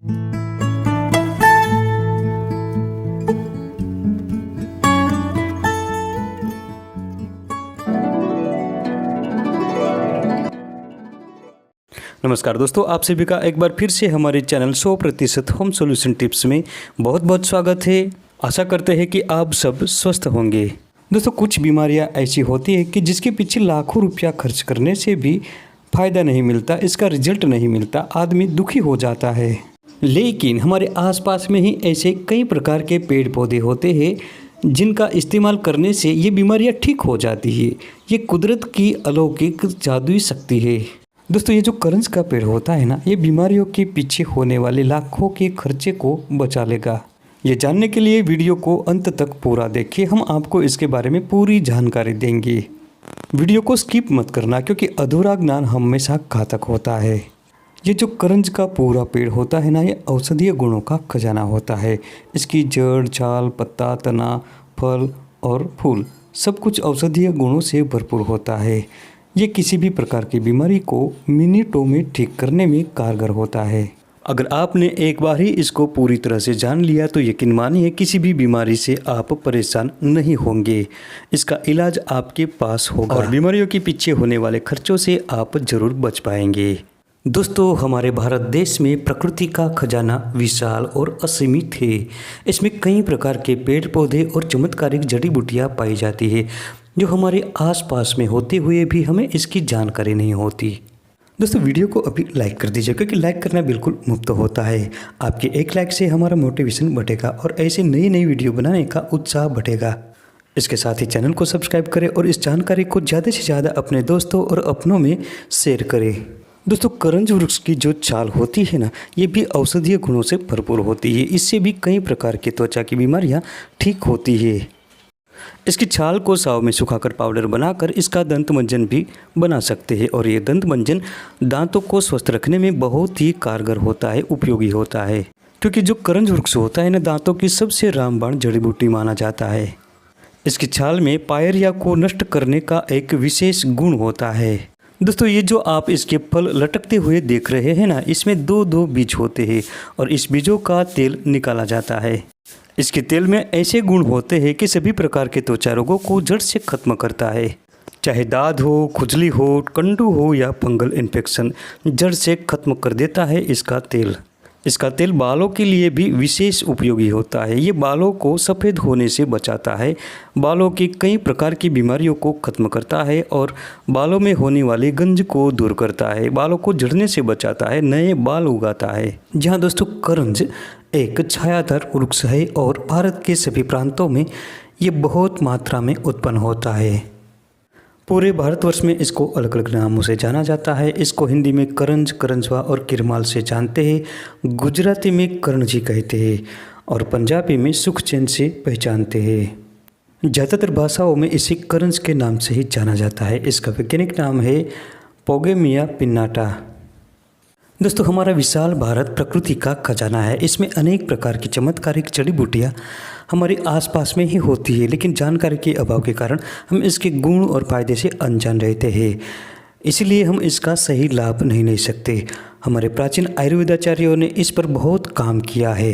नमस्कार दोस्तों, आप सभी का एक बार फिर से हमारे चैनल 100% होम सॉल्यूशन टिप्स में बहुत बहुत स्वागत है। आशा करते हैं कि आप सब स्वस्थ होंगे। दोस्तों, कुछ बीमारियां ऐसी होती है कि जिसके पीछे लाखों रुपया खर्च करने से भी फ़ायदा नहीं मिलता, इसका रिजल्ट नहीं मिलता, आदमी दुखी हो जाता है। लेकिन हमारे आसपास में ही ऐसे कई प्रकार के पेड़ पौधे होते हैं जिनका इस्तेमाल करने से ये बीमारियां ठीक हो जाती है। ये कुदरत की अलौकिक जादुई शक्ति है। दोस्तों, ये जो करंज का पेड़ होता है ना, ये बीमारियों के पीछे होने वाले लाखों के खर्चे को बचा लेगा। ये जानने के लिए वीडियो को अंत तक पूरा देखिए, हम आपको इसके बारे में पूरी जानकारी देंगे। वीडियो को स्किप मत करना क्योंकि अधूरा ज्ञान हमेशा घातक होता है। ये जो करंज का पूरा पेड़ होता है ना, ये औषधीय गुणों का खजाना होता है। इसकी जड़, छाल, पत्ता, तना, फल और फूल सब कुछ औषधीय गुणों से भरपूर होता है। ये किसी भी प्रकार की बीमारी को मिनटों में ठीक करने में कारगर होता है। अगर आपने एक बार ही इसको पूरी तरह से जान लिया तो यकीन मानिए किसी भी बीमारी से आप परेशान नहीं होंगे। इसका इलाज आपके पास होगा और बीमारियों के पीछे होने वाले खर्चों से आप जरूर बच पाएंगे। दोस्तों, हमारे भारत देश में प्रकृति का खजाना विशाल और असीमित है। इसमें कई प्रकार के पेड़ पौधे और चमत्कारिक जड़ी बूटियाँ पाई जाती है जो हमारे आसपास में होते हुए भी हमें इसकी जानकारी नहीं होती। दोस्तों, वीडियो को अभी लाइक कर दीजिए क्योंकि लाइक करना बिल्कुल मुफ्त होता है। आपके एक लाइक से हमारा मोटिवेशन बढ़ेगा और ऐसे नई नई वीडियो बनाने का उत्साह बढ़ेगा। इसके साथ ही चैनल को सब्सक्राइब करें और इस जानकारी को ज़्यादा से ज़्यादा अपने दोस्तों और अपनों में शेयर करें। दोस्तों, करंज वृक्ष की जो छाल होती है ना, ये भी औषधीय गुणों से भरपूर होती है। इससे भी कई प्रकार की त्वचा की बीमारियाँ ठीक होती है। इसकी छाल को साव में सुखाकर पाउडर बनाकर इसका दंत मंजन भी बना सकते हैं और ये दंत मंजन दांतों को स्वस्थ रखने में बहुत ही कारगर होता है, उपयोगी होता है। क्योंकि जो करंज वृक्ष होता है ना, दांतों की सबसे रामबाण जड़ी बूटी माना जाता है। इसकी छाल में पायरिया को नष्ट करने का एक विशेष गुण होता है। दोस्तों, ये जो आप इसके फल लटकते हुए देख रहे हैं ना, इसमें दो दो बीज होते हैं और इस बीजों का तेल निकाला जाता है। इसके तेल में ऐसे गुण होते हैं कि सभी प्रकार के त्वचा रोगों को जड़ से खत्म करता है। चाहे दाद हो, खुजली हो, कंडू हो या फंगल इन्फेक्शन, जड़ से खत्म कर देता है इसका तेल। इसका तेल बालों के लिए भी विशेष उपयोगी होता है। ये बालों को सफ़ेद होने से बचाता है, बालों की कई प्रकार की बीमारियों को खत्म करता है और बालों में होने वाली गंज को दूर करता है, बालों को झड़ने से बचाता है, नए बाल उगाता है। जहाँ दोस्तों, करंज एक छायादार वृक्ष है और भारत के सभी प्रांतों में ये बहुत मात्रा में उत्पन्न होता है। पूरे भारतवर्ष में इसको अलग अलग नामों से जाना जाता है। इसको हिंदी में करंज, करंजवा और किरमाल से जानते हैं, गुजराती में करणजी कहते हैं और पंजाबी में सुखचैन से पहचानते हैं। ज़्यादातर भाषाओं में इसे करंज के नाम से ही जाना जाता है। इसका वैज्ञानिक नाम है पोगेमिया पिन्नाटा। दोस्तों, हमारा विशाल भारत प्रकृति का खजाना है। इसमें अनेक प्रकार की चमत्कारिक जड़ी बूटियाँ हमारे आसपास में ही होती है, लेकिन जानकारी के अभाव के कारण हम इसके गुण और फायदे से अनजान रहते हैं। इसलिए हम इसका सही लाभ नहीं ले सकते। हमारे प्राचीन आयुर्वेदाचार्यों ने इस पर बहुत काम किया है।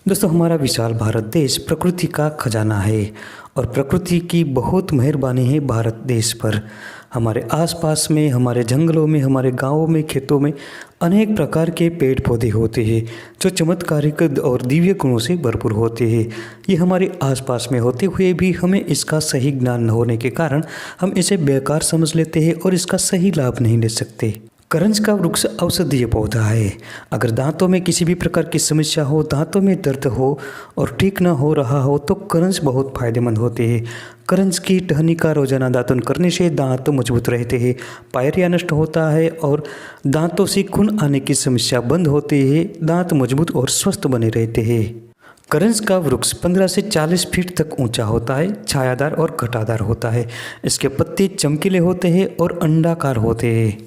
दोस्तों, हमारा विशाल भारत देश प्रकृति का खजाना है और प्रकृति की बहुत मेहरबानी है भारत देश पर। हमारे आसपास में, हमारे जंगलों में, हमारे गांवों में, खेतों में अनेक प्रकार के पेड़ पौधे होते हैं जो चमत्कारिक और दिव्य गुणों से भरपूर होते हैं। ये हमारे आसपास में होते हुए भी हमें इसका सही ज्ञान न होने के कारण हम इसे बेकार समझ लेते हैं और इसका सही लाभ नहीं ले सकते। करंज का वृक्ष औषधीय पौधा है। अगर दांतों में किसी भी प्रकार की समस्या हो, दांतों में दर्द हो और ठीक ना हो रहा हो तो करंज बहुत फायदेमंद होते हैं। करंज की टहनी का रोजाना दातुन करने से दांत मजबूत रहते हैं, पायरिया नष्ट होता है और दांतों से खून आने की समस्या बंद होती है, दांत मजबूत और स्वस्थ बने रहते हैं। करंज का वृक्ष 15 से 40 फीट तक ऊंचा होता है, छायादार और घटादार होता है। इसके पत्ते चमकीले होते हैं और अंडाकार होते हैं।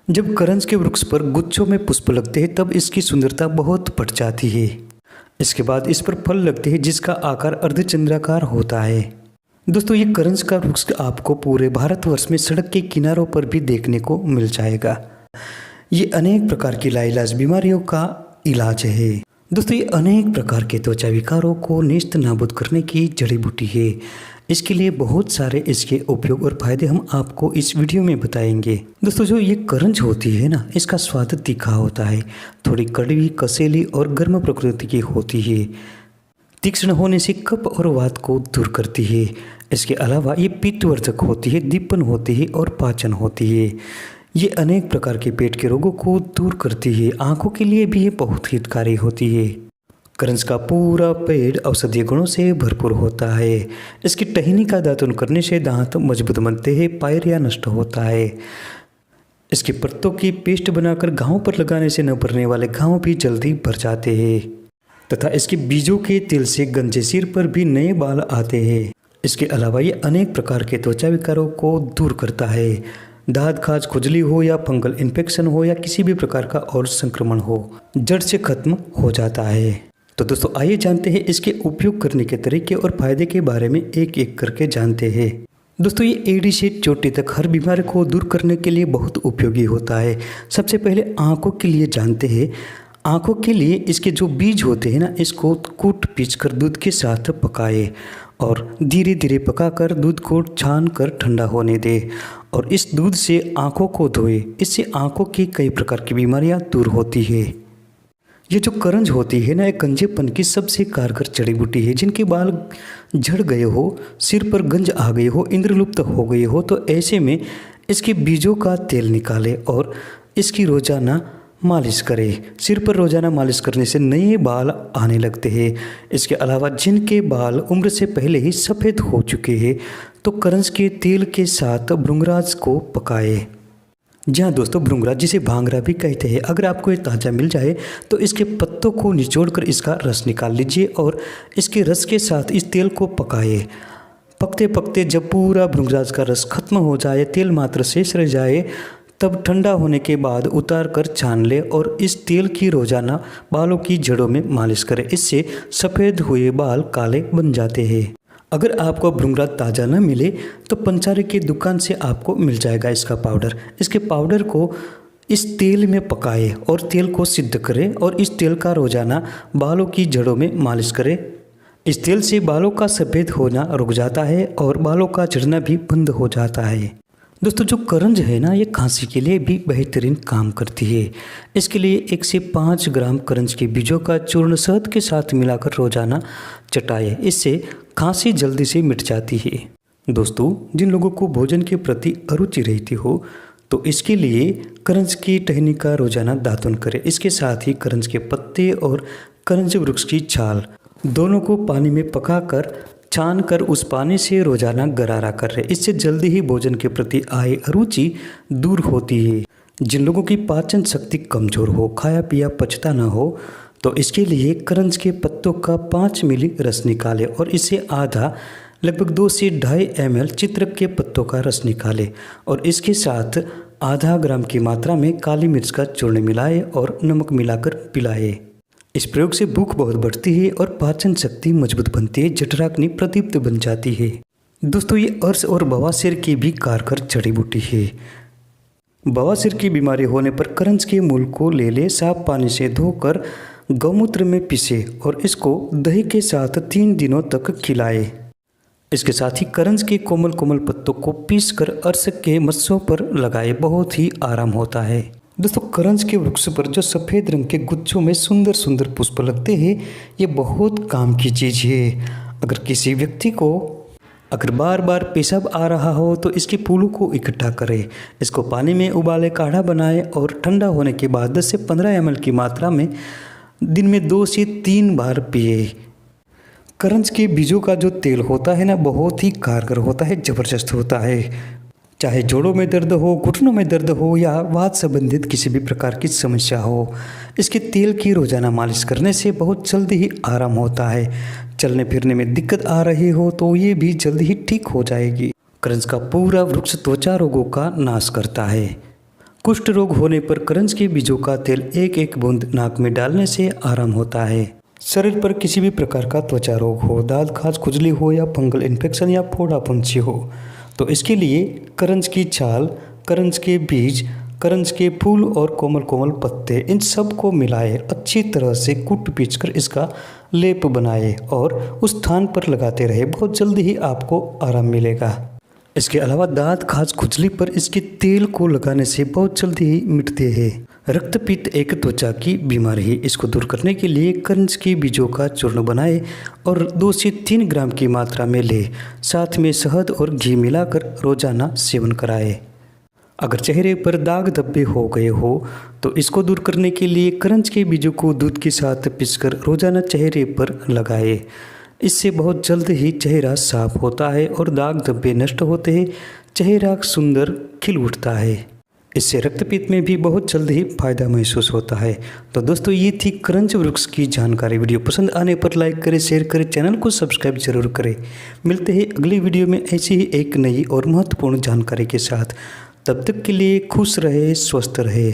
जब करंज के वृक्ष पर गुच्छों में पुष्प लगते हैं तब इसकी सुंदरता बहुत बढ़ जाती है। इसके बाद इस पर फल लगते हैं जिसका आकार अर्धचंद्राकार होता है। दोस्तों, ये करंज का वृक्ष आपको पूरे भारतवर्ष में सड़क के किनारों पर भी देखने को मिल जाएगा। ये अनेक प्रकार की लाइलाज बीमारियों का इलाज है। दोस्तों ये अनेक प्रकार के त्वचा विकारों को नेस्त नाबूद करने की जड़ी बूटी है। इसके लिए बहुत सारे इसके उपयोग और फायदे हम आपको इस वीडियो में बताएंगे। दोस्तों जो ये करंज होती है ना, इसका स्वाद तीखा होता है, थोड़ी कड़वी, कसैली और गर्म प्रकृति की होती है। तीक्ष्ण होने से कफ और वात को दूर करती है। इसके अलावा ये पित्तवर्धक होती है, दीपन होती है और पाचन होती है। ये अनेक प्रकार के पेट के रोगों को दूर करती है। आंखों के लिए भी ये बहुत हितकारी होती है। करंज का पूरा पेड़ औषधीय गुणों से भरपूर होता है। इसकी टहनी का दातुन करने से दांत मजबूत बनते हैं, पायरिया नष्ट होता है। इसके पत्तों की पेस्ट बनाकर घावों पर लगाने से न भरने वाले घाव भी जल्दी भर जाते हैं तथा इसके बीजों के तेल से गंजे सिर पर भी नए बाल आते हैं। इसके अलावा ये अनेक प्रकार के त्वचा विकारों को दूर करता है। दाद, खाज, खुजली हो या फंगल इन्फेक्शन हो या किसी भी प्रकार का और संक्रमण हो, जड़ से खत्म हो जाता है। तो दोस्तों आइए जानते हैं इसके उपयोग करने के तरीके और फायदे के बारे में एक एक करके जानते हैं। दोस्तों ये एड़ी से चोटी तक हर बीमारी को दूर करने के लिए बहुत उपयोगी होता है। सबसे पहले आंखों के लिए जानते हैं। आंखों के लिए इसके जो बीज होते हैं ना, इसको कूट पीस कर दूध के साथ पकाए और धीरे धीरे पकाकर दूध को छान कर ठंडा होने दे और इस दूध से आंखों को धोए। इससे आंखों की कई प्रकार की बीमारियां दूर होती है। ये जो करंज होती है ना, एक गंजेपन की सबसे कारगर जड़ी बूटी है। जिनके बाल झड़ गए हो, सिर पर गंज आ गए हो, इंद्रलुप्त हो गए हो, तो ऐसे में इसके बीजों का तेल निकाले और इसकी रोजाना मालिश करें। सिर पर रोजाना मालिश करने से नए बाल आने लगते हैं। इसके अलावा जिनके बाल उम्र से पहले ही सफ़ेद हो चुके हैं, तो करंज के तेल के साथ भृंगराज को पकाए। जहाँ दोस्तों भृंगराज, जिसे भांगरा भी कहते हैं, अगर आपको ये ताज़ा मिल जाए तो इसके पत्तों को निचोड़कर इसका रस निकाल लीजिए और इसके रस के साथ इस तेल को पकाए। पकते पकते जब पूरा भृंगराज का रस खत्म हो जाए, तेल मात्र शेष रह जाए, तब ठंडा होने के बाद उतार कर छान ले और इस तेल की रोजाना बालों की जड़ों में मालिश करें। इससे सफ़ेद हुए बाल काले बन जाते हैं। अगर आपको भृंगराज ताज़ा न मिले तो पंसारी की दुकान से आपको मिल जाएगा इसका पाउडर। इसके पाउडर को इस तेल में पकाए और तेल को सिद्ध करें और इस तेल का रोजाना बालों की जड़ों में मालिश करें। इस तेल से बालों का सफ़ेद होना रुक जाता है और बालों का झड़ना भी बंद हो जाता है। दोस्तों जो करंज है ना, ये खांसी के लिए भी बेहतरीन काम करती है। इसके लिए 1 से 5 ग्राम करंज के बीजों का चूर्ण शहद के साथ मिलाकर रोजाना चटाएं। इससे खांसी जल्दी से मिट जाती है। दोस्तों जिन लोगों को भोजन के प्रति अरुचि रहती हो, तो इसके लिए करंज की टहनी का रोजाना दातुन करें। इसके साथ ही करंज के पत्ते और करंज वृक्ष की छाल दोनों को पानी में पकाकर छान कर उस पानी से रोजाना गरारा कर रहे। इससे जल्दी ही भोजन के प्रति आए अरुचि दूर होती है। जिन लोगों की पाचन शक्ति कमजोर हो, खाया पिया पचता ना हो, तो इसके लिए करंज के पत्तों का 5 मिली रस निकाले और इसे आधा, लगभग 2 से 2.5 ml चित्रक के पत्तों का रस निकाले और इसके साथ आधा ग्राम की मात्रा में काली मिर्च का चूर्ण मिलाए और नमक मिलाकर पिलाए। इस प्रयोग से भूख बहुत बढ़ती है और पाचन शक्ति मजबूत बनती है, जठराग्नि प्रदीप्त बन जाती है। दोस्तों ये अर्श और बवासीर की भी कारगर जड़ी बूटी है। बवासीर की बीमारी होने पर करंज के मूल को ले साफ पानी से धोकर गौमूत्र में पीसे और इसको दही के साथ 3 दिनों तक खिलाए। इसके साथ ही करंज के कोमल कोमल पत्तों को पीसकर अर्श के मस्सों पर लगाए, बहुत ही आराम होता है। दोस्तों करंज के वृक्ष पर जो सफ़ेद रंग के गुच्छों में सुंदर सुंदर पुष्प लगते हैं, ये बहुत काम की चीज़ है। अगर किसी व्यक्ति को अगर बार बार पेशाब आ रहा हो तो इसके फूलों को इकट्ठा करें, इसको पानी में उबाले काढ़ा बनाएं और ठंडा होने के बाद 10 से 15 ml की मात्रा में दिन में 2 से 3 बार पिए। करंज के बीजों का जो तेल होता है ना, बहुत ही कारगर होता है, ज़बरदस्त होता है। चाहे जोड़ों में दर्द हो, घुटनों में दर्द हो या वात संबंधित किसी भी प्रकार की समस्या हो, इसके तेल की रोजाना मालिश करने से बहुत जल्दी ही आराम होता है। चलने फिरने में दिक्कत आ रही हो तो ये भी जल्दी ही ठीक हो जाएगी। करंज का पूरा वृक्ष त्वचा रोगों का नाश करता है। कुष्ठ रोग होने पर करंज के बीजों का तेल 1-1 बूंद नाक में डालने से आराम होता है। शरीर पर किसी भी प्रकार का त्वचा रोग हो, दाद, खाज, खुजली हो या फंगल इन्फेक्शन या फोड़ा फुंसी हो, तो इसके लिए करंज की छाल, करंज के बीज, करंज के फूल और कोमल कोमल पत्ते, इन सब को मिलाए अच्छी तरह से कूट पीच कर इसका लेप बनाए और उस स्थान पर लगाते रहे। बहुत जल्दी ही आपको आराम मिलेगा। इसके अलावा दांत खाज खुजली पर इसके तेल को लगाने से बहुत जल्दी ही मिटते हैं। रक्तपित्त एक त्वचा की बीमारी है। इसको दूर करने के लिए करंज के बीजों का चूर्ण बनाए और 2 से 3 ग्राम की मात्रा में ले, साथ में शहद और घी मिलाकर रोजाना सेवन कराए। अगर चेहरे पर दाग धब्बे हो गए हो तो इसको दूर करने के लिए करंज के बीजों को दूध के साथ पीसकर रोजाना चेहरे पर लगाए। इससे बहुत जल्द ही चेहरा साफ होता है और दाग धब्बे नष्ट होते हैं, चेहरा सुंदर खिल उठता है। इससे रक्तपित्त में भी बहुत जल्द ही फायदा महसूस होता है। तो दोस्तों, ये थी करंज वृक्ष की जानकारी। वीडियो पसंद आने पर लाइक करें, शेयर करें, चैनल को सब्सक्राइब जरूर करें। मिलते हैं अगली वीडियो में ऐसी ही एक नई और महत्वपूर्ण जानकारी के साथ। तब तक के लिए खुश रहे, स्वस्थ रहे।